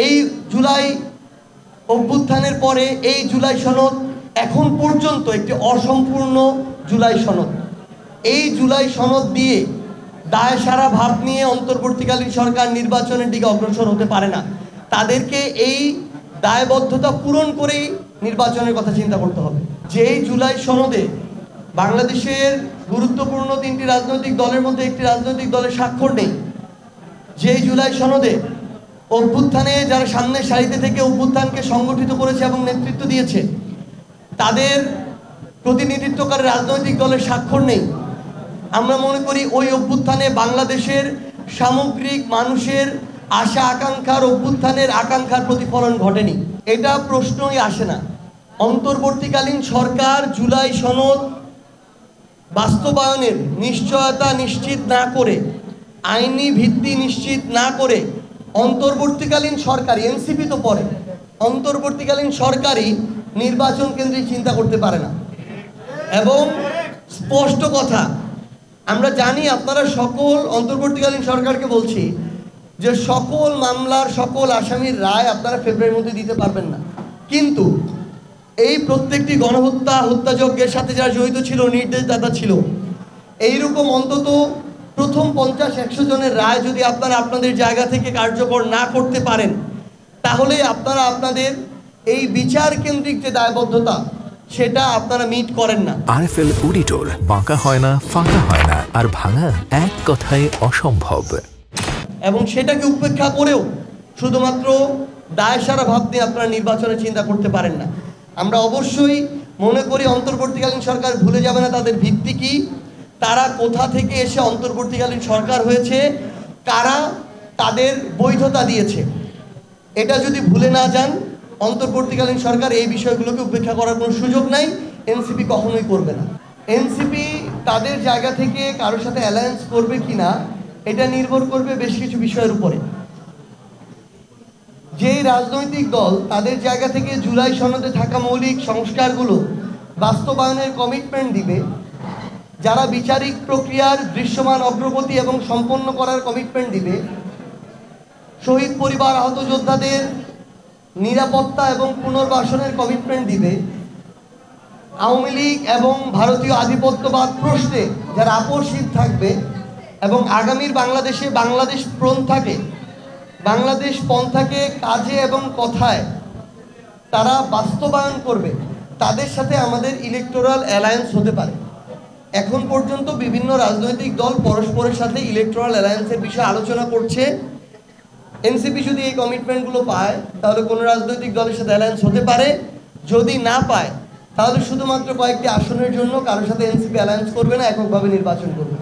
এই জুলাই অভ্যুত্থানের পরে এই জুলাই সনদ এখন পর্যন্ত একটি অসম্পূর্ণ জুলাই সনদ। এই জুলাই সনদ দিয়ে দায় সারা ভাব নিয়ে অন্তর্বর্তীকালীন সরকার নির্বাচনের দিকে অগ্রসর হতে পারে না। তাদেরকে এই দায়বদ্ধতা পূরণ করেই নির্বাচনের কথা চিন্তা করতে হবে। যেই জুলাই সনদে বাংলাদেশের গুরুত্বপূর্ণ 3টি রাজনৈতিক দলের মধ্যে একটি রাজনৈতিক দলের স্বাক্ষর নেই, যেই জুলাই সনদে অভ্যুত্থানে যারা সামনের সারিতে থেকে অভ্যুত্থানকে সংগঠিত করেছে এবং নেতৃত্ব দিয়েছে তাদের প্রতিনিধিত্বকারী রাজনৈতিক দলের স্বাক্ষর নেই, আমরা মনে করি ওই অভ্যুত্থানে বাংলাদেশের সামগ্রিক মানুষের আশা আকাঙ্ক্ষার অভ্যুত্থানের আকাঙ্ক্ষার প্রতিফলন ঘটেনি। এটা প্রশ্নই আসে না। অন্তর্বর্তীকালীন সরকার জুলাই সনদ বাস্তবায়নের নিশ্চয়তা নিশ্চিত না করে, আইনি ভিত্তি নিশ্চিত না করে অন্তর্বর্তীকালীন সরকারই, এনসিপি তো পরে, অন্তর্বর্তীকালীন সরকারই নির্বাচন কেন্দ্রিক চিন্তা করতে পারে না। এবং স্পষ্ট কথা, আমরা জানি আপনারা সকল, অন্তর্বর্তীকালীন সরকারকে বলছি যে সকল মামলার সকল আসামির রায় আপনারা ফেব্রুয়ারির মধ্যে দিতে পারবেন না, কিন্তু এই প্রত্যেকটি গণহত্যা হত্যাযজ্ঞের সাথে যারা জড়িত ছিল, নির্দেশদাতা ছিল, এইরকম অন্তত প্রথম 50-100 জনের রায় যদি আপনারা আপনাদের জায়গা থেকে কার্যকর না করতে পারেন, তাহলে আপনারা আপনাদের এই বিচার কেন্দ্রিক যে দায়বদ্ধতা সেটা আপনারা মিট করেন না। আরএফএল অডিটর, বাঁকা হয় না, ফাঁকা হয় না, আর ভাঙা এক কথায় অসম্ভব। এবং সেটাকে উপেক্ষা করেও শুধুমাত্র দায় সারা ভাব দিয়ে আপনারা নির্বাচনের চিন্তা করতে পারেন না। আমরা অবশ্যই মনে করি অন্তর্বর্তীকালীন সরকার ভুলে যাবে না তাদের ভিত্তি কি, তারা কোথা থেকে এসে অন্তর্বর্তীকালীন সরকার হয়েছে, কারা তাদের বৈধতা দিয়েছে। এটা যদি ভুলে না যান, অন্তর্বর্তীকালীন সরকার এই বিষয়গুলোকে উপেক্ষা করার কোনো সুযোগ নাই, এনসিপি কখনোই করবে না। এনসিপি তাদের জায়গা থেকে কারোর সাথে অ্যালায়েন্স করবে কি না এটা নির্ভর করবে বেশ কিছু বিষয়ের উপরে। যেই রাজনৈতিক দল তাদের জায়গা থেকে জুলাই সনদে থাকা মৌলিক সংস্কারগুলো বাস্তবায়নের কমিটমেন্ট দিবে, যারা বিচারিক প্রক্রিয়ার দৃশ্যমান অগ্রগতি এবং সম্পন্ন করার কমিটমেন্ট দিবে, শহীদ পরিবার আহত যোদ্ধাদের নিরাপত্তা এবং পুনর্বাসনের কমিটমেন্ট দিবে, আওয়ামী লীগ এবং ভারতীয় আধিপত্যবাদ প্রশ্নে যারা আপোষহীন থাকবে এবং আগামীর বাংলাদেশে বাংলাদেশ পন্থাকে কাজে এবং কথায় তারা বাস্তবায়ন করবে, তাদের সাথে আমাদের ইলেকটোরাল অ্যালায়েন্স হতে পারে। এখন পর্যন্ত বিভিন্ন রাজনৈতিক দল পরস্পরের সাথে ইলেকটোরাল অ্যালায়েন্সের বিষয়ে আলোচনা করছে। এনসিপি যদি এই কমিটমেন্টগুলো পায় তাহলে কোনো রাজনৈতিক দলের সাথে অ্যালায়েন্স হতে পারে, যদি না পায় তাহলে শুধুমাত্র কয়েকটি আসনের জন্য কারোর সাথে এনসিপি অ্যালায়েন্স করবে না, এককভাবে নির্বাচন করবে।